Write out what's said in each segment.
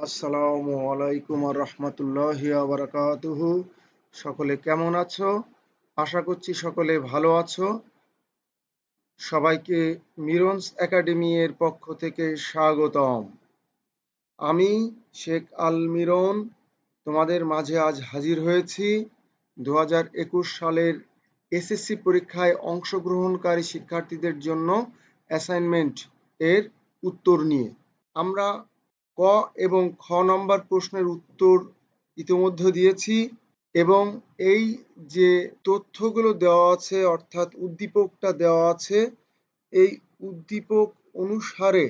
আসসালামু আলাইকুম রহমতুল্লাহি বারাকাতুহু। সকলে কেমন আছো? আশা করছি সকলে ভালো আছো। সবাইকে মিরন্স একাডেমি এর পক্ষ থেকে স্বাগতম। আমি শেখ আল মিরন তোমাদের মাঝে আজ হাজির হয়েছি 2021 সালের এসএসসি পরীক্ষায় অংশগ্রহণকারী শিক্ষার্থীদের জন্য অ্যাসাইনমেন্ট এর উত্তর নিয়ে। আমরা ক এবং খ নম্বর প্রশ্নের উত্তর ইতিমধ্যে দিয়েছি এবং এই যে তথ্যগুলো দেওয়া আছে অর্থাৎ উদ্দীপকটা দেওয়া আছে, এই উদ্দীপক অনুসারে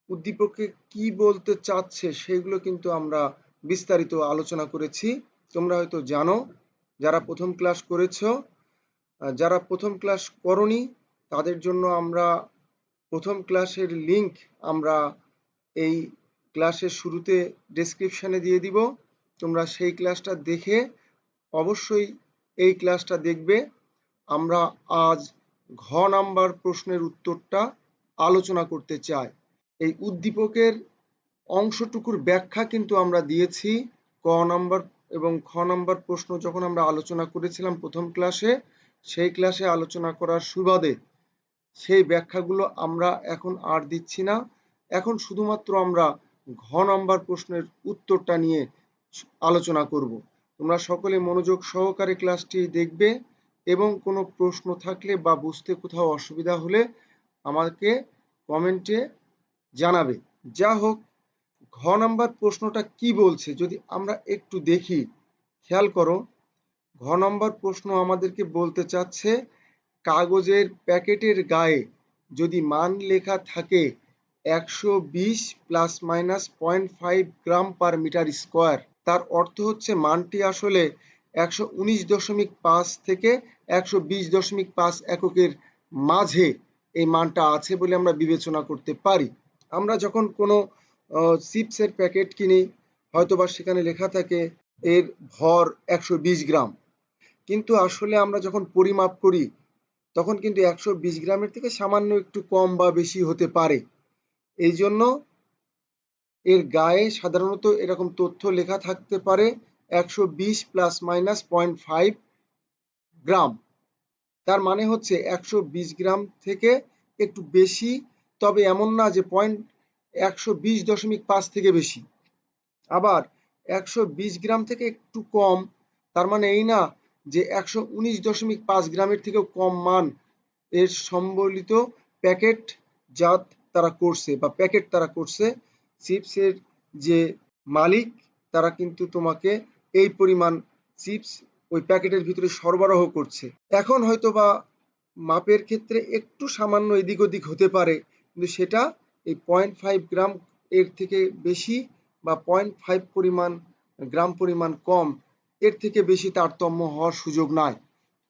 উদ্দীপকে কি বলতে চাচ্ছে সেগুলো কিন্তু আমরা বিস্তারিত আলোচনা করেছি। তোমরা হয়তো জানো, যারা প্রথম ক্লাস করেছো। যারা প্রথম ক্লাস করনি তাদের জন্য আমরা প্রথম ক্লাসের লিংক আমরা এই ক্লাসের শুরুতে ডেসক্রিপশনে দিয়ে দিব। তোমরা সেই ক্লাসটা দেখে অবশ্যই এই ক্লাসটা দেখবে। আমরা আজ ঘ নাম্বার প্রশ্নের উত্তরটা আলোচনা করতে চাই। এই উদ্দীপকের অংশটুকুর ব্যাখ্যা কিন্তু আমরা দিয়েছি ক নাম্বার এবং খ নাম্বার প্রশ্ন যখন আমরা আলোচনা করেছিলাম প্রথম ক্লাসে, সেই ক্লাসে আলোচনা করার সুবাদে সেই ব্যাখ্যাগুলো আমরা এখন আর দিচ্ছি না। এখন শুধুমাত্র আমরা ঘ নাম্বার প্রশ্নের উত্তরটা নিয়ে আলোচনা করব। তোমরা সকলে মনোযোগ সহকারে ক্লাসটি দেখবে এবং কোনো প্রশ্ন থাকলে বা বুঝতে কোথাও অসুবিধা হলে আমাকে কমেন্টে জানাবে। যা হোক, ঘ নাম্বার প্রশ্নটা কি বলছে যদি আমরা একটু দেখি, খেয়াল করো। ঘ নম্বর প্রশ্ন আমাদেরকে বলতে চাচ্ছে, কাগজের প্যাকেটের গায়ে যদি মান লেখা থাকে 120 প্লাস মাইনাস 0.5 গ্রাম পার মিটার স্কোয়ার, তার অর্থ হচ্ছে মানটি আসলে 119.5 থেকে 120.5 এককের মাঝে এই মানটা আছে বলে আমরা বিবেচনা করতে পারি। আমরা যখন কোনো চিপসের প্যাকেট কিনি, হয়তোবা সেখানে লেখা থাকে এর ভর 120 গ্রাম, কিন্তু আসলে আমরা যখন পরিমাপ করি তখন কিন্তু 120 গ্রামের থেকে সামান্য একটু কম বা বেশি হতে পারে। এই জন্য এর গায়ে সাধারণত এরকম তথ্য লেখা থাকতে পারে 120 প্লাস মাইনাস 0.5 গ্রাম। তার মানে হচ্ছে 120 গ্রাম থেকে একটু বেশি, তবে এমন না যে 120.5 থেকে বেশি। আবার 120 গ্রাম থেকে একটু কম, তার মানে এই না যে 119.5 গ্রামের থেকেও কম মান এর সম্বলিত প্যাকেট জাত তারা করছে বা প্যাকেট তারা করছে। চিপসের যে মালিক তারা কিন্তু তোমাকে এই পরিমাণ চিপস ওই প্যাকেটের ভিতরে সরবরাহ করছে। এখন হয়তো বা মাপের ক্ষেত্রে একটু সামান্য এদিক ওদিক হতে পারে, কিন্তু সেটা এই 0.5 গ্রাম এর থেকে বেশি বা 0.5 গ্রাম পরিমাণ কম, এর থেকে বেশি তারতম্য হওয়ার সুযোগ নাই।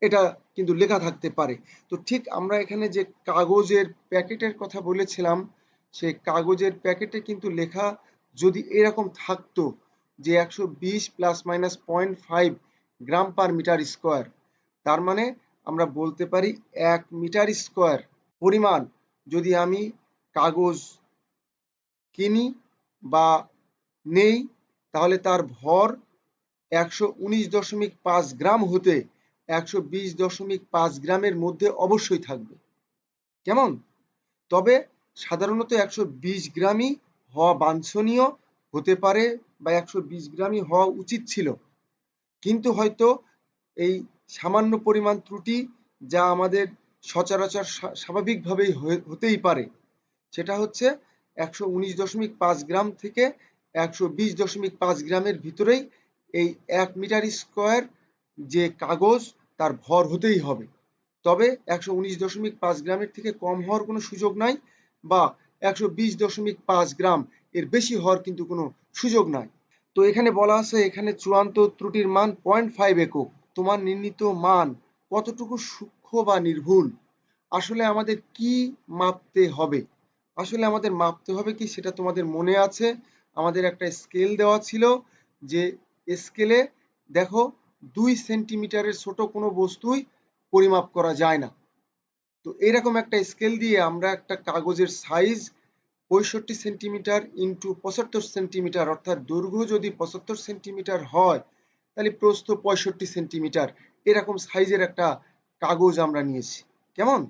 এটা কিন্তু লেখা থাকতে পারে। তো ঠিক আমরা এখানে যে কাগজের প্যাকেটের কথা বলেছিলাম, সেই কাগজের প্যাকেটে কিন্তু লেখা যদি এরকম থাকতো যে 120 প্লাস মাইনাস 0.5 গ্রাম পার মিটার স্কোয়ার, তার মানে আমরা বলতে পারি 1 মিটার স্কোয়ার পরিমাণ যদি আমি কাগজ কিনি বা নেই, তাহলে তার ভর 119.5 গ্রাম হতে 120.5 গ্রামের মধ্যে অবশ্যই থাকবে। কেমন? তবে সাধারণত 120 গ্রামই হওয়া বাঞ্ছনীয় হতে পারে বা 120 গ্রামই হওয়া উচিত ছিল, কিন্তু হয়তো এই সামান্য পরিমাণ ত্রুটি যা আমাদের সচরাচর স্বাভাবিকভাবেই হতেই পারে, সেটা হচ্ছে 119.5 গ্রাম থেকে 120.5 গ্রামের ভিতরেই এই 1 মিটার স্কোয়ার যে কাগজ তার ভর হতেই হবে। তবে 119.5 গ্রামের থেকে কম হওয়ার কোনো সুযোগ নাই বা 120.5 গ্রাম এর বেশি হওয়ার কিন্তু কোনো সুযোগ নাই। তো এখানে বলা আছে, এখানে চূড়ান্ত ত্রুটির মান 0.5 একক। তোমার নির্ণীত মান কতটুকু সূক্ষ্ম বা নির্ভুল? আসলে আমাদের কি মাপতে হবে? আসলে আমাদের মাপতে হবে কি সেটা তোমাদের মনে আছে। আমাদের একটা স্কেল দেওয়া ছিল, যে স্কেলে দেখো 2 সেন্টিমিটারের ছোট কোনো বস্তুই পরিমাপ করা যায় না। তো এরকম একটা স্কেল দিয়ে আমরা একটা কাগজের সাইজ 65 সেন্টিমিটার ইন্টু 75 সেন্টিমিটার, অর্থাৎ দৈর্ঘ্য যদি 75 সেন্টিমিটার হয় তাহলে প্রস্থ 65 সেন্টিমিটার, এরকম সাইজের একটা কাগজ আমরা নিয়েছি। কেমন?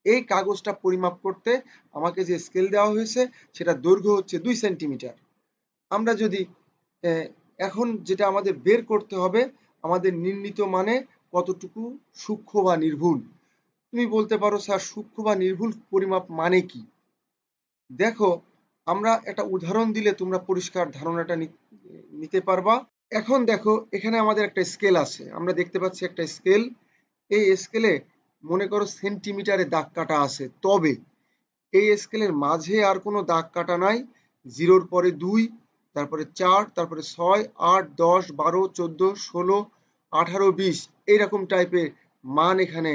এই কাগজটা পরিমাপ করতে আমাকে যে স্কেল দেওয়া হয়েছে সেটা দৈর্ঘ্য হচ্ছে 2 সেন্টিমিটার। আমরা যদি এখন যেটা আমাদের বের করতে হবে, আমাদের নির্ণীত মানে কতটুকু সূক্ষ্ম বা নির্ভুল। তুমি বলতে পারো স্যার সূক্ষ্ম বা নির্ভুল পরিমাপ মানে কি? দেখো, আমরা একটা উদাহরণ দিলে তোমরা পরিষ্কার ধারণাটা নিতে পারবা। এখন দেখো, এখানে আমাদের একটা স্কেল আছে, আমরা দেখতে পাচ্ছি একটা স্কেল। এই স্কেলে মনে করো সেন্টিমিটারে দাগ কাটা আছে, তবে এই স্কেলের মাঝে আর কোনো দাগ কাটা নাই। 0-র পরে 2, তারপরে 4, তারপরে 6, 8, 10, 12, 14, 16, 18, 20 এইরকম টাইপের মান এখানে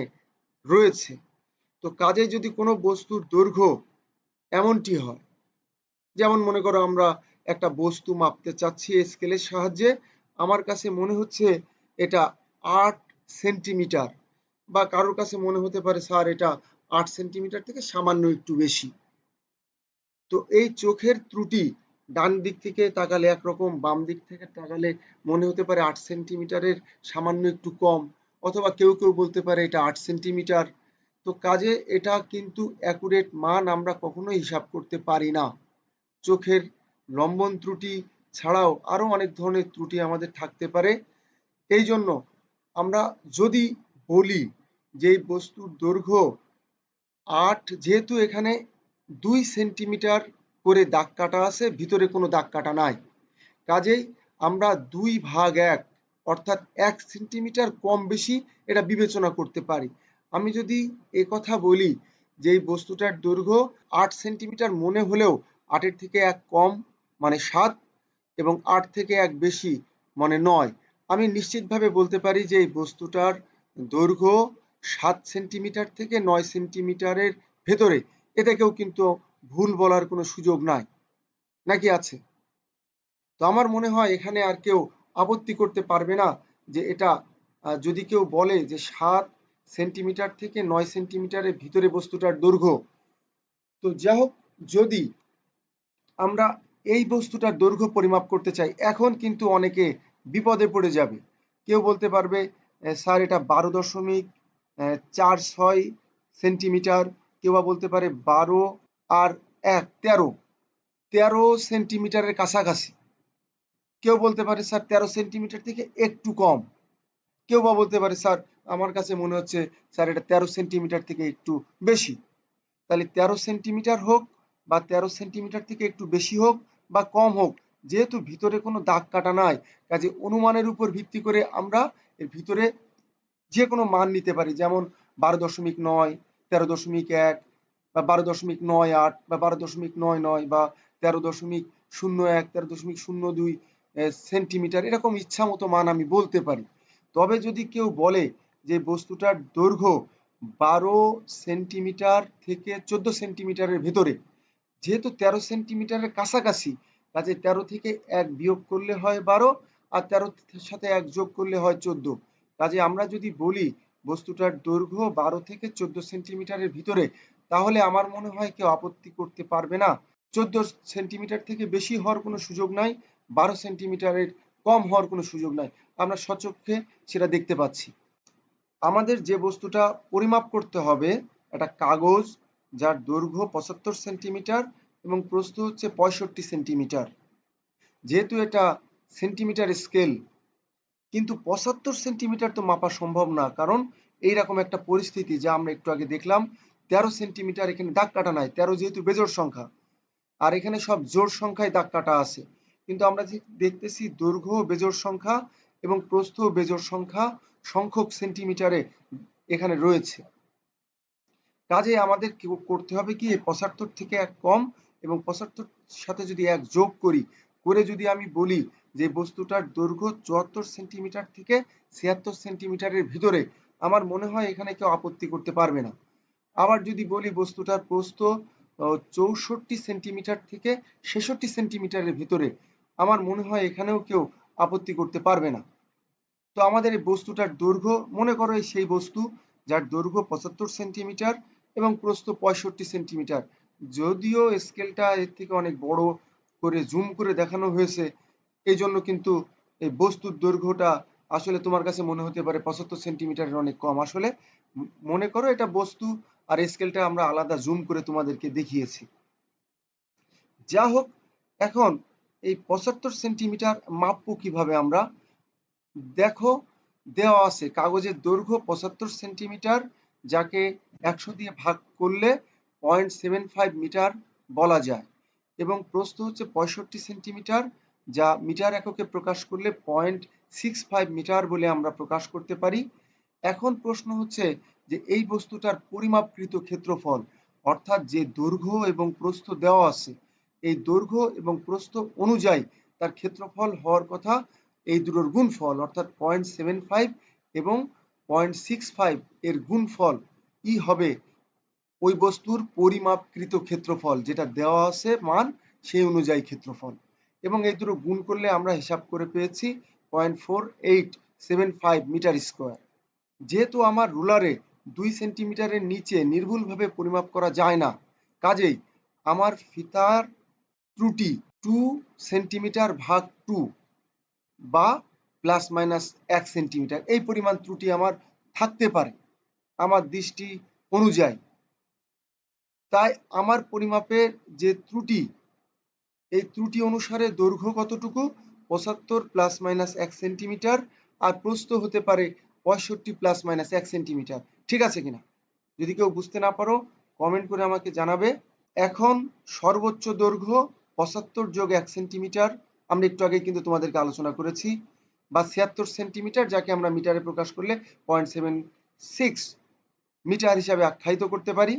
রয়েছে। তো কাজেই যদি কোনো বস্তুর দৈর্ঘ্য এমনটি হয়, যেমন মনে করো আমরা একটা বস্তু মাপতে চাচ্ছি স্কেলের সাহায্যে, আমার কাছে মনে হচ্ছে এটা 8 সেন্টিমিটার, বা কারোর কাছে মনে হতে পারে স্যার এটা 8 সেন্টিমিটার থেকে সামান্য একটু বেশি। তো এই চোখের ত্রুটি, ডান দিক থেকে তাকালে একরকম, বাম দিক থেকে তাকালে মনে হতে পারে 8 সেন্টিমিটারের সামান্য একটু কম, অথবা কেউ কেউ বলতে পারে এটা 8 সেন্টিমিটার। তো কাজে এটা কিন্তু অ্যাকুরেট মান আমরা কখনোই হিসাব করতে পারি না। চোখের লম্বন ত্রুটি ছাড়াও আরো অনেক ধরনের ত্রুটি আমাদের থাকতে পারে। এই জন্য আমরা যদি বলি যে এই বস্তুর দৈর্ঘ্য 8, যেহেতু এখানে 2 সেন্টিমিটার করে দাগ কাটা আছে, ভিতরে কোনো দাগ কাটা নাই, কাজেই আমরা 2/1 অর্থাৎ 1 সেন্টিমিটার কম বেশি এটা বিবেচনা করতে পারি। আমি যদি কথা বলি যে এই বস্তুটার দৈর্ঘ্য 8 সেন্টিমিটার মনে হলেও 8-এর থেকে 1 কম মানে 7, এবং 8 থেকে 1 বেশি মানে 9, আমি নিশ্চিতভাবে বলতে পারি যে এই বস্তুটার দৈর্ঘ্য 7 সেন্টিমিটার থেকে 9 সেন্টিমিটারের ভেতরে। এতে কেউ কিন্তু ভুল বলার কোনো সুযোগ নাই, নাকি আছে? তো আমার মনে হয় এখানে আর কেউ আপত্তি করতে পারবে না যে এটা যদি কেউ বলে যে 7 সেন্টিমিটার থেকে 9 সেন্টিমিটারের ভিতরে বস্তুটার দৈর্ঘ্য। তো যাই হোক, যদি আমরা এই বস্তুটার দৈর্ঘ্য পরিমাপ করতে চাই, এখন কিন্তু অনেকে বিপদে পড়ে যাবে। কেউ বলতে পারবে স্যার এটা 12.46 সেন্টিমিটার, কেউ বা বলতে পারে 12 আর 1 13 সেন্টিমিটারের কাছাকাছি, কেউ বলতে পারে স্যার 13 সেন্টিমিটার থেকে একটু কম, কেউ বা বলতে পারে স্যার আমার কাছে মনে হচ্ছে স্যার এটা 13 সেন্টিমিটার থেকে একটু বেশি। তাহলে 13 সেন্টিমিটার হোক বা 13 সেন্টিমিটার থেকে একটু বেশি হোক বা কম হোক, যেহেতু ভিতরে কোনো দাগ কাটা নাই, কাজে অনুমানের উপর ভিত্তি করে আমরা এর ভিতরে যে কোনো মান নিতে পারি, যেমন 12.9, 13.1 বা 12.98 বা 12.99 বা 13.01, 13.02 সেন্টিমিটার, এরকম ইচ্ছা মতো মান আমি বলতে পারি। তবে যদি কেউ বলে যে বস্তুটার দৈর্ঘ্য 12 সেন্টিমিটার থেকে 14 সেন্টিমিটারের ভেতরে, যেহেতু 13 সেন্টিমিটারের কাছাকাছি, কাজে 13 থেকে 1 বিয়োগ করলে হয় 12, আর 13 সাথে 1 যোগ করলে হয় 14। কাজে আমরা যদি বলি বস্তুটার দৈর্ঘ্য 12 থেকে 14 সেন্টিমিটারের ভিতরে, তাহলে আমার মনে হয় কেউ আপত্তি করতে পারবে না। 14 সেন্টিমিটার থেকে বেশি হওয়ার কোনো সুযোগ নাই, 12 সেন্টিমিটারের কম হওয়ার কোনো সুযোগ নাই, আমরা সচক্ষে সেটা দেখতে পাচ্ছি। আমাদের যে বস্তুটা পরিমাপ করতে হবে, একটা কাগজ যার দৈর্ঘ্য 75 সেন্টিমিটার এবং প্রস্থ হচ্ছে 65 সেন্টিমিটার। যেহেতু এটা সেন্টিমিটার স্কেল, কিন্তু 75 সেন্টিমিটার তো মাপা সম্ভব না, কারণ এইরকম একটা পরিস্থিতি যা আমরা একটু আগে দেখলাম, 13 সেন্টিমিটার এখানে দাগ কাটা নাই, 13 যেহেতু বেজোড় সংখ্যা, আর এখানে সব জোড় সংখ্যায় দাগ কাটা আছে। কিন্তু আমরা যে দেখতেছি দৈর্ঘ্য বেজোড় সংখ্যা এবং প্রস্থ বেজোড় সংখ্যা, সংখ্যক সেন্টিমিটারে এখানে রয়েছে। কাজে আমাদের করতে হবে কি 75 থেকে 1 কম এবং 75 সাথে যদি 1 যোগ করি, করে যদি আমি বলি যে বস্তুটার দৈর্ঘ্য 74 সেন্টিমিটার থেকে 76 সেন্টিমিটারের ভিতরে, আমার মনে হয় এখানে কেউ আপত্তি করতে পারবে না। আবার যদি বলি বস্তুটার প্রস্থ 64 সেন্টিমিটার থেকে 66 সেন্টিমিটারের ভিতরে, আমার মনে হয় এখানেও কেউ আপত্তি করতে পারবে না। তো আমাদের এই বস্তুটার দৈর্ঘ্য, মনে করো সেই বস্তু যার দৈর্ঘ্য 75 সেন্টিমিটার এবং প্রস্থ 65 সেন্টিমিটার, যদিও স্কেলটা এর থেকে অনেক বড় করে জুম করে দেখানো হয়েছে, এই জন্য কিন্তু এই বস্তুর দৈর্ঘ্যটা আসলে তোমার কাছে মনে হতে পারে 75 সেন্টিমিটারের অনেক কম। আসলে মনে করো এটা বস্তু, আর স্কেলটা আমরা আলাদা জুম করে তোমাদেরকে দেখিয়েছি। যা হোক, এখন এই 75 সেন্টিমিটার মাপবো কিভাবে আমরা? দেখো, দেওয়া আছে কাগজের দৈর্ঘ্য 75 সেন্টিমিটার, যাকে 100 দিয়ে ভাগ করলে 0.75 মিটার বলা যায়, এবং প্রস্থ হচ্ছে 65 সেন্টিমিটার, যা মিটার এককে প্রকাশ করলে 0.65 মিটার বলে আমরা প্রকাশ করতে পারি। এখন প্রশ্ন হচ্ছে যে এই বস্তুটার পরিমাপকৃত ক্ষেত্রফল, অর্থাৎ যে দৈর্ঘ্য এবং প্রস্থ দেওয়া আছে, এই দৈর্ঘ্য এবং প্রস্থ অনুযায়ী তার ক্ষেত্রফল হওয়ার কথা এই দুটোর গুণফল, অর্থাৎ 0.75 এবং 0.65 এর গুণফল ই হবে ওই বস্তুর পরিমাপকৃত ক্ষেত্রফল, যেটা দেওয়া আছে মান সেই অনুযায়ী ক্ষেত্রফল। এবং এই দুটো গুণ করলে আমরা হিসাব করে পেয়েছি 0.4875 মিটার স্কোয়ার। যেহেতু আমার রুলারে 2 সেন্টিমিটারের নিচে নির্ভুলভাবে পরিমাপ করা যায় না, কাজেই আমার ফিতার ত্রুটি 2 সেন্টিমিটার ভাগ 2 বা প্লাস মাইনাস 1 সেন্টিমিটার, এই পরিমাণ ত্রুটি আমার থাকতে পারে আমার দৃষ্টি অনুযায়ী। তাই আমার পরিমাপের যে ত্রুটি, এই ত্রুটি অনুসারে দৈর্ঘ্য কতটুকু? 75 প্লাস মাইনাস 1 সেন্টিমিটার, আর প্রস্থ হতে পারে 65 প্লাস মাইনাস 1 সেন্টিমিটার। ঠিক আছে কিনা? যদি কেউ বুঝতে না পারো কমেন্ট করে আমাকে জানাবে। এখন সর্বোচ্চ দৈর্ঘ্য 75 যোগ 1 সেন্টিমিটার, আমরা একটু আগে কিন্তু তোমাদেরকে আলোচনা করেছি, বা 76 সেন্টিমিটার, যাকে আমরা মিটারে প্রকাশ করলে 0.76 মিটার হিসাবে আখ্যায়িত করতে পারি।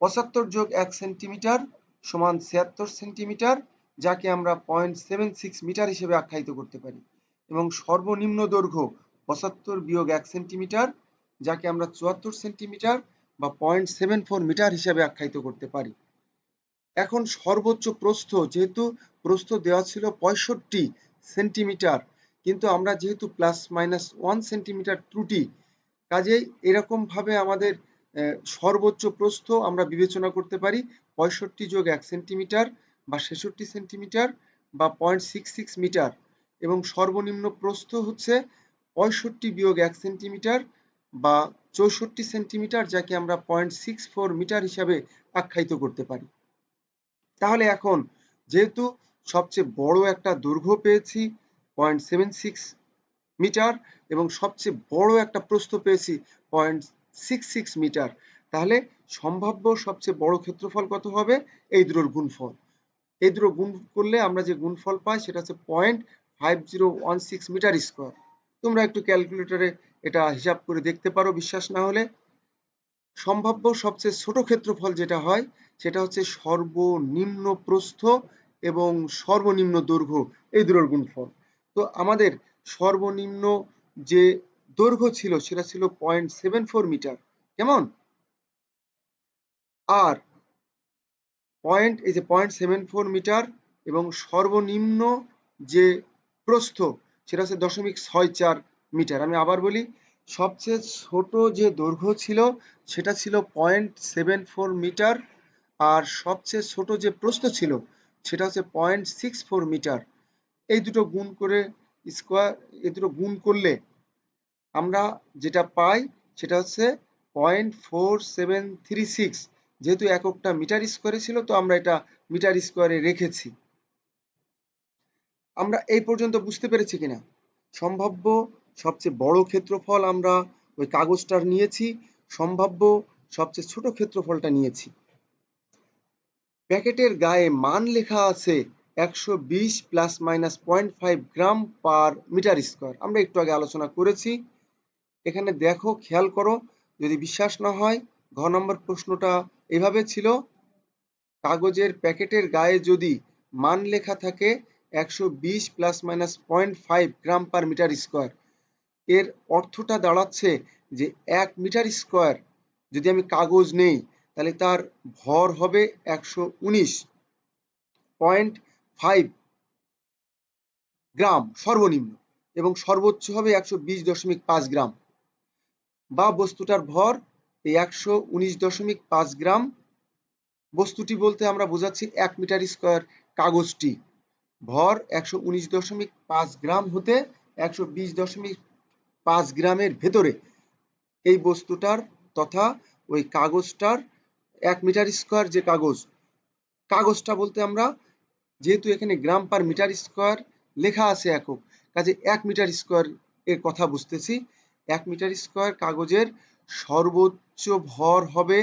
75 যোগ 1 সেন্টিমিটার সমান 76 সেন্টিমিটার, যাকে আমরা 0.76 মিটার হিসেবে আখ্যায়িত করতে পারি। এবং সর্বনিম্ন দৈর্ঘ্য 75 বিয়োগ 1 সেন্টিমিটার, যাকে আমরা 74 সেন্টিমিটার বা 0.74 মিটার হিসেবে আখ্যায়িত করতে পারি। এখন সর্বোচ্চ প্রস্থ, যেহেতু প্রস্থ দেওয়া ছিল 65 সেন্টিমিটার, কিন্তু আমরা যেহেতু প্লাস মাইনাস 1 সেন্টিমিটার ত্রুটি, কাজেই এরকম ভাবে আমাদের সর্বোচ্চ প্রস্থ আমরা বিবেচনা করতে পারি 65 যোগ 1 সেন্টিমিটার বা 66 সেন্টিমিটার বা 0.66 মিটার, এবং সর্বনিম্ন প্রস্থ হচ্ছে 65 বিয়োগ 1 সেন্টিমিটার বা 64 সেন্টিমিটার, যাকে আমরা 0.64 মিটার হিসাবে আখ্যায়িত করতে পারি। তাহলে এখন যেহেতু সবচেয়ে বড় একটা দৈর্ঘ্য পেয়েছি 0.76 মিটার এবং সবচেয়ে বড় একটা প্রস্থ পেয়েছি 0.66 মিটার, তাহলে সম্ভাব্য সবচেয়ে বড় ক্ষেত্রফল কত হবে? এই দুটোর গুণফল। এই দুটো গুণ করলে আমরা যে গুণফল পাই সেটা হচ্ছে 0.5016 মিটার স্কোয়ার। তোমরা একটু ক্যালকুলেটরে এটা হিসাব করে দেখতে পারো বিশ্বাস না হলে। সম্ভাব্য সবচেয়ে ছোট ক্ষেত্রফল যেটা হয় সেটা হচ্ছে সর্বনিম্ন প্রস্থ এবং সর্বনিম্ন দৈর্ঘ্য, এই দুটোর গুণফল। তো আমাদের সর্বনিম্ন যে দৈর্ঘ্য ছিল সেটা ছিল 0.74 মিটার, কেমন? আর এই যে 0.74 মিটার এবং সর্বনিম্ন যে প্রস্থ সেটা হচ্ছে 0.64 মিটার। আমি আবার বলি, সবচেয়ে ছোট যে দৈর্ঘ্য ছিল সেটা ছিল 0.74 মিটার, আর সবচেয়ে ছোট যে প্রস্থ ছিল সেটা হচ্ছে 0.64 মিটার। এই দুটো গুণ করে এই দুটো গুণ করলে আমরা যেটা পাই সেটা হচ্ছে 0.4736। যেহেতু এককটা মিটার স্কোয়ারে ছিল, তো আমরা এটা মিটার স্কোয়ারে রেখেছি। আমরা এই পর্যন্ত বুঝতে পেরেছি কিনা? সম্ভাব্য সবচেয়ে বড় ক্ষেত্রফল আমরা ওই কাগজটার নিয়েছি, সম্ভাব্য সবচেয়ে ছোট ক্ষেত্রফলটা নিয়েছি। প্যাকেটের গায়ে মান লেখা আছে 120 প্লাস মাইনাস 0.5 গ্রাম পার মিটার স্কোয়ার। আমরা একটু আগে আলোচনা করেছি। এখানে দেখো, খেয়াল করো, যদি বিশ্বাস না হয়, ঘ নম্বর প্রশ্নটা এভাবে ছিল, কাগজের প্যাকেটের গায়ে যদি মান লেখা থাকে 120 প্লাস মাইনাস 0.5 গ্রাম পার মিটার স্কোয়ার, এর অর্থটা দাঁড়াচ্ছে যে 1 মিটার স্কোয়ার যদি আমি কাগজ নেই, তাহলে তার ভর হবে 119.5 গ্রাম সর্বনিম্ন, এবং সর্বোচ্চ হবে 120.5 গ্রাম, বা বস্তুটার ভর এই 119.5 গ্রাম বস্তুটি বলতে আমরা বোঝাচ্ছি 1 মিটার স্কয়ার কাগজটি। ভর 119.5 গ্রাম হতে 120.5 গ্রামের ভেতরে এই বস্তুটার তথা ওই কাগজটার 1 মিটার স্কয়ার যে কাগজটা বলতে আমরা যেহেতু এখানে গ্রাম পার মিটার স্কয়ার লেখা আছে একক, কাজে 1 মিটার স্কয়ার এর কথা বুঝতেছি। 1 মিটার স্কয়ার কাগজের সর্বোচ্চ ভর হবে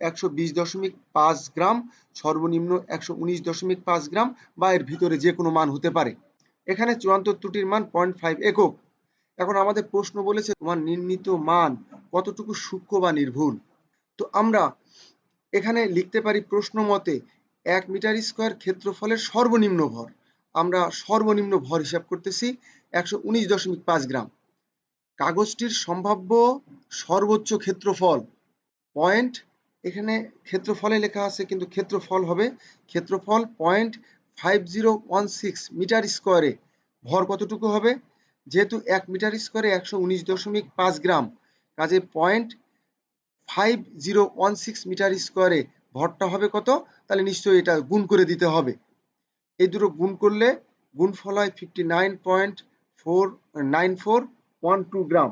120.5 গ্রাম, সর্বনিম্ন 119.5 গ্রাম বা এর ভিতরে যে কোনো মান হতে পারে। এখানে চূড়ান্ত ত্রুটির মান 0.5 একক। এখন আমাদের প্রশ্ন বলেছে তোমার নির্ণীত মান কতটুকু সূক্ষ্ম বা নির্ভুল। তো আমরা এখানে লিখতে পারি প্রশ্ন মতে 1 মিটার স্কয়ার ক্ষেত্রফলের সর্বনিম্ন ভর। আমরা সর্বনিম্ন ভর হিসাব করতেছি 119.5 গ্রাম। কাগজটির সম্ভাব্য সর্বোচ্চ ক্ষেত্রফল পয়েন্ট, এখানে ক্ষেত্রফলে লেখা আছে কিন্তু ক্ষেত্রফল হবে ক্ষেত্রফল 0.5016 মিটার স্কয়ারে ভর কতটুকু হবে, যেহেতু 1 মিটার স্কয়ারে 119.5 গ্রাম, কাজে 0.5016 মিটার স্কয়ারে ভরটা হবে কত, তাহলে নিশ্চয়ই এটা গুণ করে দিতে হবে। এই দুটো গুণ করলে গুণফল হয় 59.49412 গ্রাম।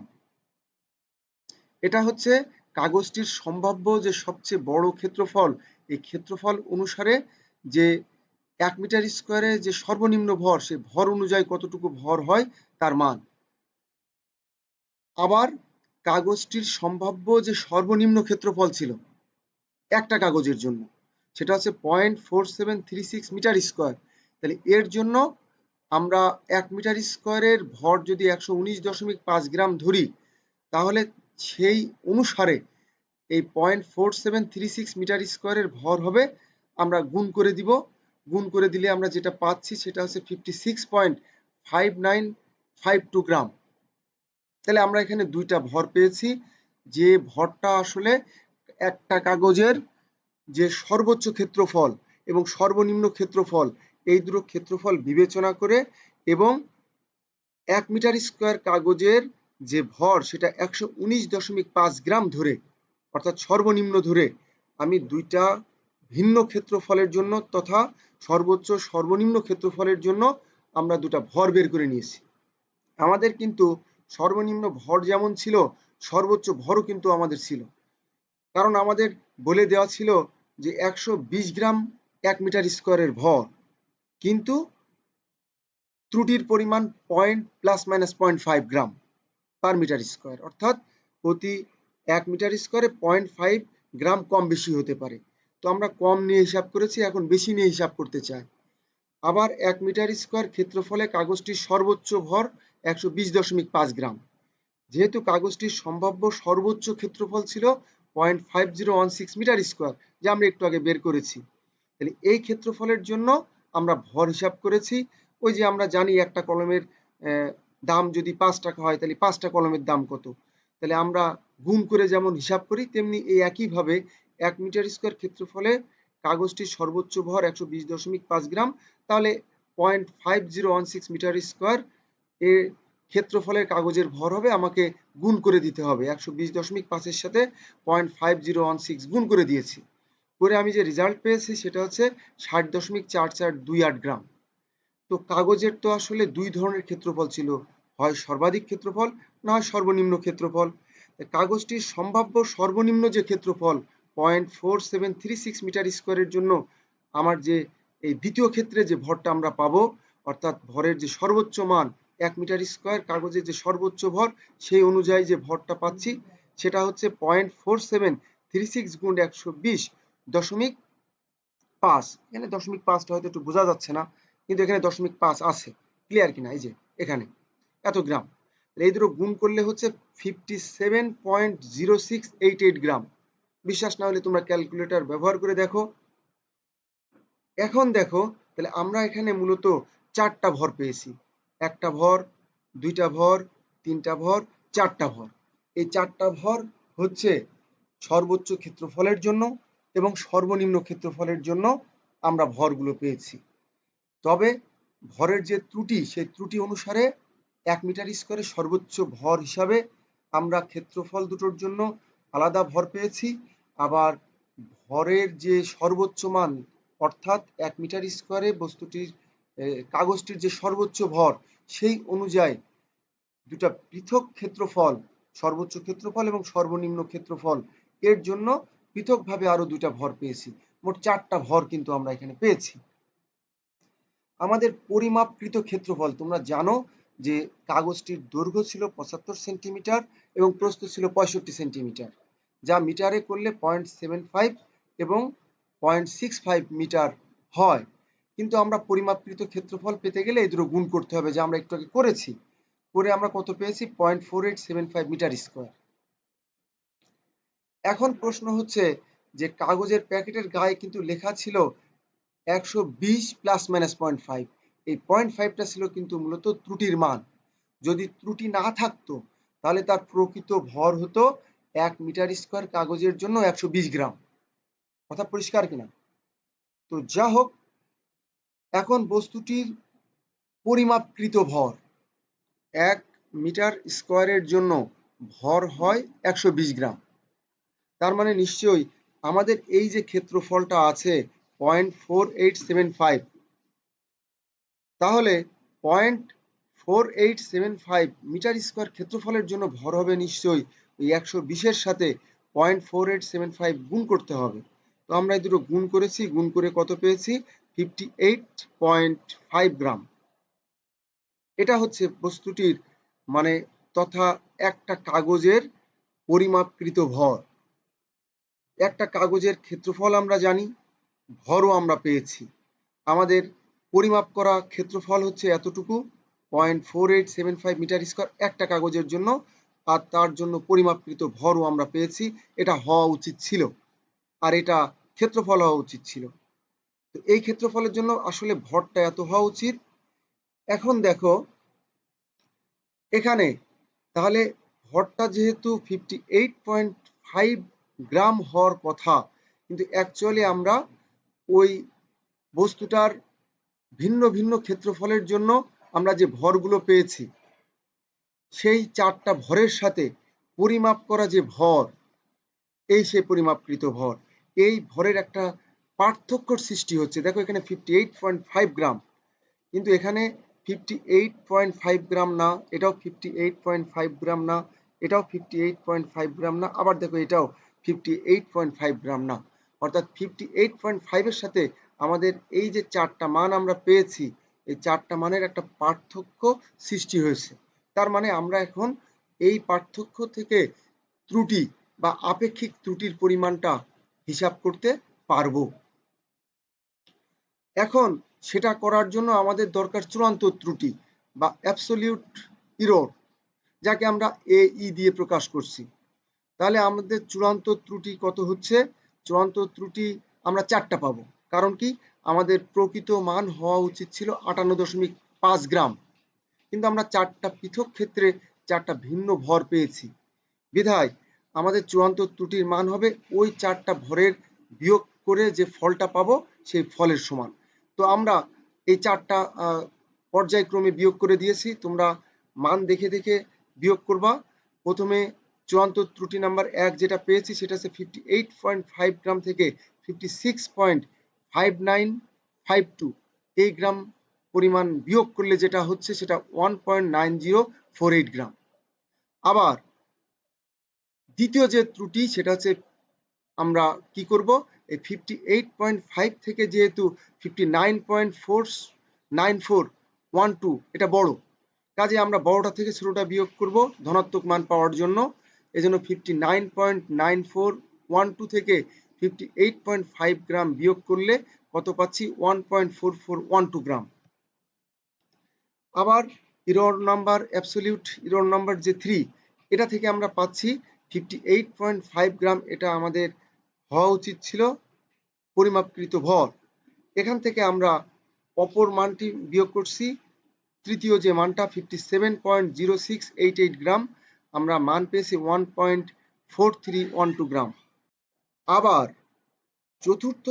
এটা হচ্ছে কাগজটির সম্ভাব্য যে সবচেয়ে বড় ক্ষেত্রফল, এই ক্ষেত্রফল অনুসারে যে 1 মিটার স্কয়ারে যে সর্বনিম্ন ভর, সেই ভর অনুযায়ী কতটুকু ভর হয় তার মান। আবার কাগজটির সম্ভাব্য যে সর্বনিম্ন ক্ষেত্রফল ছিল একটা কাগজের জন্য, সেটা হচ্ছে 0.4736 মিটার স্কয়ার। তাহলে এর জন্য আমরা 1 মিটার স্কয়ারের ভর যদি 119.5 গ্রাম ধরি, তাহলে সেই অনুসারে এই 0.4736 মিটার স্কয়ারের ভর হবে, আমরা গুণ করে দিব। গুণ করে দিলে আমরা যেটা পাচ্ছি সেটা হচ্ছে 56.5952 গ্রাম। তাহলে আমরা এখানে দুইটা ভর পেয়েছি, যে ভরটা আসলে একটা কাগজের যে সর্বোচ্চ ক্ষেত্রফল এবং সর্বনিম্ন ক্ষেত্রফল, এই দুটো ক্ষেত্রফল বিবেচনা করে এবং 1 মিটার স্কয়ার কাগজের যে ভর সেটা 119.5 গ্রাম ধরে, অর্থাৎ সর্বনিম্ন ধরে আমি দুইটা ভিন্ন ক্ষেত্রফলের জন্য তথা সর্বোচ্চ সর্বনিম্ন ক্ষেত্রফলের জন্য আমরা দুটা ভর বের করে নিয়েছি। আমাদের কিন্তু সর্বনিম্ন ভর যেমন ছিল, সর্বোচ্চ ভরও কিন্তু আমাদের ছিল, কারণ আমাদের বলে দেওয়া ছিল যে 120 গ্রাম 1 মিটার স্কয়ারের ভর, কিন্তু ত্রুটির পরিমাণ +-5 গ্রাম পার মিটার স্কয়ার, অর্থাৎ প্রতি 1 মিটার স্কয়ারে 0.5 গ্রাম কম বেশি হতে পারে। তো আমরা কম নিয়ে হিসাব করেছি, এখন বেশি নিয়ে হিসাব করতে চাই। আবার 1 মিটার স্কয়ার ক্ষেত্রফলে কাগজটির সর্বোচ্চ ভর 120.5 গ্রাম। যেহেতু কাগজটির সম্ভাব্য সর্বোচ্চ ক্ষেত্রফল ছিল 0.5016 মিটার স্কয়ার, যা আমরা একটু আগে বের করেছি, তাহলে এই ক্ষেত্রফলের জন্য আমরা ভর হিসাব করেছি। ওই যে আমরা জানি একটা কলমের দাম যদি 5 টাকা হয়, তাহলে 5টা কলমের দাম কত, তাহলে আমরা গুণ করে যেমন হিসাব করি, তেমনি এই একইভাবে 1 মিটার স্কয়ার ক্ষেত্রফলে কাগজটির সর্বোচ্চ ভর 120.5 গ্রাম, তাহলে 0.5016 মিটার স্কয়ার এর ক্ষেত্রফলের কাগজের ভর হবে, আমাকে গুণ করে দিতে হবে। 120.5 এর সাথে 0.5016 গুণ করে দিয়েছি, করে আমি যে রেজাল্ট পেয়েছি সেটা হচ্ছে 60.4428 গ্রাম। তো কাগজের তো আসলে দুই ধরনের ক্ষেত্রফল ছিল, হয় সর্বাধিক ক্ষেত্রফল, না হয় সর্বনিম্ন ক্ষেত্রফল। কাগজটির সম্ভাব্য সর্বনিম্ন যে ক্ষেত্রফল 0.4736 মিটার স্কয়ারের জন্য আমার যে এই দ্বিতীয় ক্ষেত্রে যে ভরটা আমরা পাবো, অর্থাৎ ভরের যে সর্বোচ্চ মান 1 মিটার স্কয়ার কাগজের যে সর্বোচ্চ ভর, সেই অনুযায়ী যে ভরটা পাচ্ছি সেটা হচ্ছে 0.4736 গুণ 120.5। এখানে 0.5টা হয়তো একটু বোঝা যাচ্ছে না, কিন্তু এখানে 0.5 আছে, ক্লিয়ার কিনা, এই যে এখানে এত গ্রাম। এই দুটো গুণ করলে হচ্ছে 57.0688 গ্রাম। বিশ্বাস না হলে তোমরা ক্যালকুলেটর ব্যবহার করে দেখো। এখন দেখো, তাহলে আমরা এখানে মূলত 4টা ভর পেয়েছি, একটা ভর, দুইটা ভর, তিনটা ভর, 4টা ভর। এই 4টা ভর হচ্ছে সর্বোচ্চ ক্ষেত্রফলের জন্য এবং সর্বনিম্ন ক্ষেত্রফলের জন্য আমরা ভরগুলো পেয়েছি। তবে ভরের যে ত্রুটি, সেই ত্রুটি অনুসারে 1 মিটার স্কয়ারে সর্বোচ্চ ভর হিসাবে আমরা ক্ষেত্রফল দুটোর জন্য আলাদা ভর পেয়েছি, আবার ভরের যে সর্বোচ্চ মান, অর্থাৎ 1 মিটার স্কোয়ারে বস্তুটির কাগজটির যে সর্বোচ্চ ভর, সেই অনুযায়ী দুটা পৃথক ক্ষেত্রফল, সর্বোচ্চ ক্ষেত্রফল এবং সর্বনিম্ন ক্ষেত্রফল, এর জন্য পৃথকভাবে আরো দুটা ভর পেয়েছি। মোট 4টা ভর কিন্তু আমরা এখানে পেয়েছি। আমাদের পরিমাপকৃত ক্ষেত্রফল, তোমরা জানো যে কাগজটির দৈর্ঘ্য ছিল 75 সেন্টিমিটার এবং প্রস্থ ছিল 65 সেন্টিমিটার, যা মিটারে করলে 0.75 এবং 0.65 মিটার হয়। কিন্তু আমরা পরিমাপকৃত ক্ষেত্রফল পেতে গেলে এই দুটো গুণ করতে হবে, যা আমরা একটু আগে করেছি। করে আমরা কত পেয়েছি? 0.4875 মিটার স্কোয়ার। এখন প্রশ্ন হচ্ছে যে কাগজের প্যাকেটের গায়ে কিন্তু লেখা ছিল 120 প্লাস মাইনাস 0.5। এই 0.5টা ছিল কিন্তু মূলত ত্রুটির মান। যদি ত্রুটি না থাকতো তাহলে তার প্রকৃত ভর হতো 1 মিটার স্কোয়ার কাগজের জন্য 120 গ্রাম। কথা পরিষ্কার কিনা? তো যা হোক, এখন বস্তুটির পরিমাপকৃত ভর 1 মিটার স্কোয়ারের জন্য ভর হয় 120 গ্রাম। তার মানে নিশ্চয়ই আমাদের এই যে ক্ষেত্রফলটা আছে 0.4875, তাহলে 0.4875 মিটার স্কোয়ার ক্ষেত্রফলের জন্য ভর হবে নিশ্চয়ই ওই 120-এর সাথে 0.4875 গুণ করতে হবে। তো আমরা এই দুটো গুণ করেছি, গুণ করে কত পেয়েছি? 58.5 গ্রাম। এটা হচ্ছে বস্তুটির মানে তথা একটা কাগজের পরিমাপকৃত ভর। একটা কাগজের ক্ষেত্রফল আমরা জানি, ভরও আমরা পেয়েছি। আমাদের পরিমাপ করা ক্ষেত্রফল হচ্ছে এতটুকু, 0.4875 মিটার স্কোয়ার একটা কাগজের জন্য, আর তার জন্য পরিমাপকৃত ভরও আমরা পেয়েছি। এটা হওয়া উচিত ছিল, আর এটা ক্ষেত্রফল হওয়া উচিত ছিল। তো এই ক্ষেত্রফলের জন্য আসলে ভরটা এত হওয়া উচিত। এখন দেখো এখানে, তাহলে ভরটা যেহেতু 58.5 গ্রাম হওয়ার কথা, কিন্তু অ্যাকচুয়ালি আমরা ওই বস্তুটার ভিন্ন ভিন্ন ক্ষেত্রফলের জন্য আমরা যে ভরগুলো পেয়েছি, সেই 4টা ভরের সাথে পরিমাপ করা যে ভর, এই সে পরিমাপকৃত ভর, এই ভরের একটা পার্থক্যর সৃষ্টি হচ্ছে। দেখো এখানে 58.5 গ্রাম, কিন্তু এখানে 58.5 গ্রাম না, এটাও 58.5 গ্রাম না, এটাও 58.5 গ্রাম না, আবার দেখো এটাও 58.5 গ্রাম না। অর্থাৎ 58.5-এর সাথে আমাদের এই যে 4টা মান আমরা পেয়েছি, এই 4টা মানের একটা পার্থক্য সৃষ্টি হয়েছে। তার মানে আমরা এখন এই পার্থক্য থেকে ত্রুটি বা আপেক্ষিক ত্রুটির পরিমাণটা হিসাব করতে পারবো। এখন সেটা করার জন্য আমাদের দরকার চূড়ান্ত ত্রুটি বা অ্যাবসলিউট ইরর, যাকে আমরা AE দিয়ে প্রকাশ করছি। তাহলে আমাদের চূড়ান্ত ত্রুটি কত হচ্ছে? চূড়ান্ত ত্রুটি আমরা 4টা পাবো। কারণ কি? আমাদের প্রকৃত মান হওয়া উচিত ছিল 58.5 গ্রাম, কিন্তু আমরা 4টা পৃথক ক্ষেত্রে 4টা ভিন্ন ভর পেয়েছি। বিধায় আমাদের চূড়ান্ত ত্রুটির মান হবে ওই 4টা ভরের বিয়োগ করে যে ফলটা পাবো সেই ফলের সমান। তো আমরা এই 4টা পর্যায়ক্রমে বিয়োগ করে দিয়েছি, তোমরা মান দেখে দেখে বিয়োগ করবা। প্রথমে চূড়ান্ত ত্রুটি নাম্বার 1 যেটা পেয়েছি সেটা হচ্ছে 58.5 গ্রাম থেকে 56.5952 এই গ্রাম পরিমাণ বিয়োগ করলে যেটা হচ্ছে সেটা 1.9048 গ্রাম। আবার দ্বিতীয় যে ত্রুটি সেটা হচ্ছে আমরা কি করব, এই 58.5 থেকে যেহেতু 59.49412 এটা বড়, কাজে আমরা বড়টা থেকে ছোটটা বিয়োগ করব ধনাত্মক মান পাওয়ার জন্য। এজন্য 59.9412 থেকে 58.5 গ্রাম বিয়োগ করলে কত পাচ্ছি? 1.4412 গ্রাম। আবার error number, absolute error number যে 3, এটা থেকে আমরা পাচ্ছি 58.5 গ্রাম, এটা আমাদের হওয়া উচিত ছিল পরিমাপকৃত ভর। এখান থেকে আমরা অপর মানটি বিয়োগ করছি, তৃতীয় যে মানটা 57.0688 গ্রাম, আমরা মান পেয়েছি 1.4312 গ্রাম। আবার চতুর্থ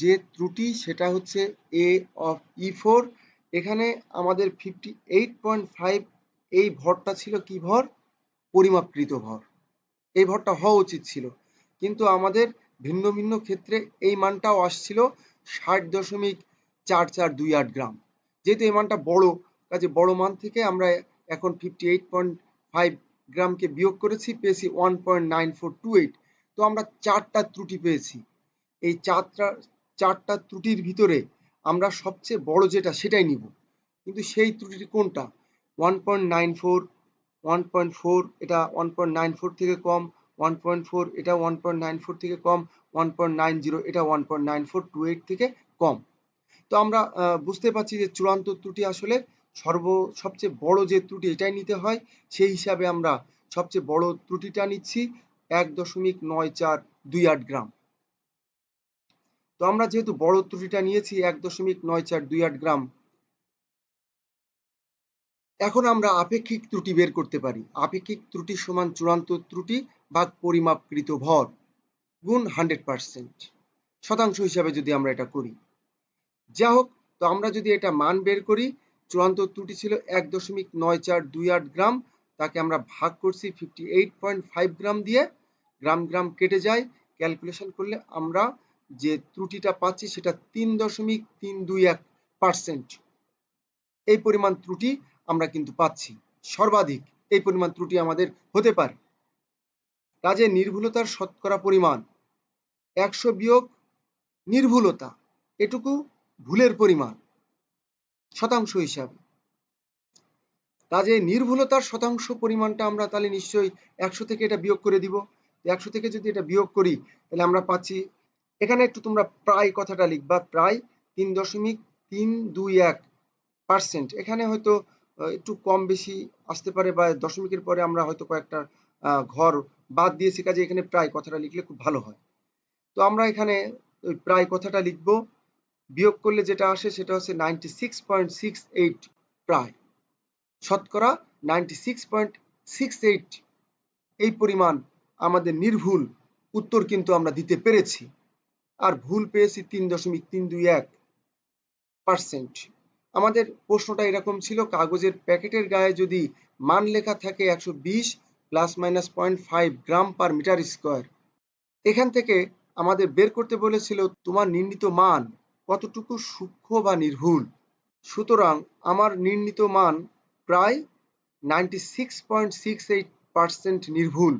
যে ত্রুটি সেটা হচ্ছে A of E4। এখানে আমাদের 58.5 এই ভরটা ছিল কি ভর? পরিমাপকৃত ভর। এই ভরটা হওয়া উচিত ছিল, কিন্তু আমাদের ভিন্ন ভিন্ন ক্ষেত্রে এই মানটাও আসছিল 60.4428 গ্রাম। যেহেতু এই মানটা বড়, কাজে বড় মান থেকে আমরা এখন 58.5 গ্রামকে বিয়োগ করেছি, পেয়েছি 1.9428। তো আমরা 4টা ত্রুটি পেয়েছি। এই 4টা ত্রুটির ভিতরে আমরা সবচেয়ে বড় যেটা সেটাই নিব, কিন্তু সেই ত্রুটিটি কোনটা? 1.94, 1.4 এটা 1.94 থেকে কম, 1.4 এটা 1.94 থেকে কম, 1.90 এটা 1.9428 থেকে কম। তো আমরা বুঝতে পারছি যে চূড়ান্ত ত্রুটি আসলে সবচেয়ে বড় যে ত্রুটি এটাই নিতে হয়। সেই হিসাবে আমরা সবচেয়ে বড় ত্রুটিটা নিচ্ছি 1.9428 গ্রাম। তো আমরা যেহেতু বড় ত্রুটিটা নিয়েছি 1.9428 গ্রাম, এখন আমরা আপেক্ষিক ত্রুটি বের করতে পারি। আপেক্ষিক ত্রুটি সমান চূড়ান্ত ত্রুটি ভাগ পরিমাপকৃত ভর গুণ 100%, শতাংশ হিসাবে যদি আমরা এটা করি। যা হোক, তো আমরা যদি এটা মান বের করি, চূড়ান্ত ত্রুটি ছিল 1.9428 গ্রাম, তাকে আমরা ভাগ করছি 58.5 গ্রাম দিয়ে, গ্রাম গ্রাম কেটে যায়, ক্যালকুলেশন করলে আমরা যে ত্রুটিটা পাচ্ছি সেটা 3.321%। এই পরিমাণ ত্রুটি আমরা কিন্তু পাচ্ছি, সর্বাধিক এই পরিমাণ ত্রুটি আমাদের হতে পারে। কাজে নির্ভুলতার শতকরা পরিমাণ 100 বিয়োগ নির্ভুলতা, এটুকু ভুলের পরিমাণ শতাংশ হিসাবে। কাজে নির্ভুলতার শতাংশ পরিমাণটা আমরা তাহলে নিশ্চয়ই 100 থেকে এটা বিয়োগ করে দিব। 100 থেকে যদি এটা বিয়োগ করি তাহলে আমরা পাচ্ছি, এখানে একটু তোমরা প্রায় কথাটা লিখবা, প্রায় 3.321%। এখানে হয়তো একটু কম বেশি আসতে পারে, বা দশমিকের পরে আমরা হয়তো কয়েকটা ঘর বাদ দিয়েছি, কাজে এখানে প্রায় কথাটা লিখলে খুব ভালো হয়। তো আমরা এখানে ওই প্রায় কথাটা লিখব, বিয়োগ করলে যেটা আসে সেটা হচ্ছে 96.68, প্রায় শতকরা 96.68 এই পরিমাণ আমাদের নির্ভুল উত্তর কিন্তু আমরা দিতে পেরেছি, আর ভুল পেয়েছি 3.321%। আমাদের প্রশ্নটা এরকম ছিল, কাগজের প্যাকেটের গায়ে যদি মান লেখা থাকে 120 ±0.5 গ্রাম পার মিটার স্কোয়ার, এখান থেকে আমাদের বের করতে বলেছিল তোমার নির্ণীত মান কতটুকু সূক্ষ্ম বা নির্ভুল। সুতরাং আমার নির্ণীত মান প্রায় 96.68% নির্ভুল।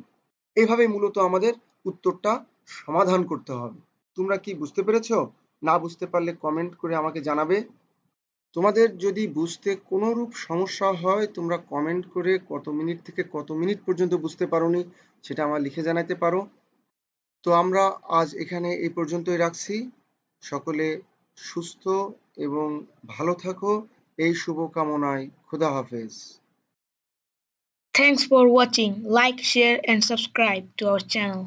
এইভাবে মূলত আমাদের উত্তরটা সমাধান করতে হবে। তোমরা কি বুঝতে পেরেছো? না বুঝতে পারলে কমেন্ট করে আমাকে জানাবে। তোমাদের যদি বুঝতে কোনো রূপ সমস্যা হয়, তোমরা কমেন্ট করে কত মিনিট থেকে কত মিনিট পর্যন্ত বুঝতে পারোনি সেটা আমার লিখে জানাতে পারো। তো আমরা আজ এখানে এই পর্যন্তই রাখছি। সকলে সুস্থ এবং ভালো থাকো, এই শুভকামনায়। খোদা হাফেজ। Thanks for watching. Like, share and subscribe to our channel.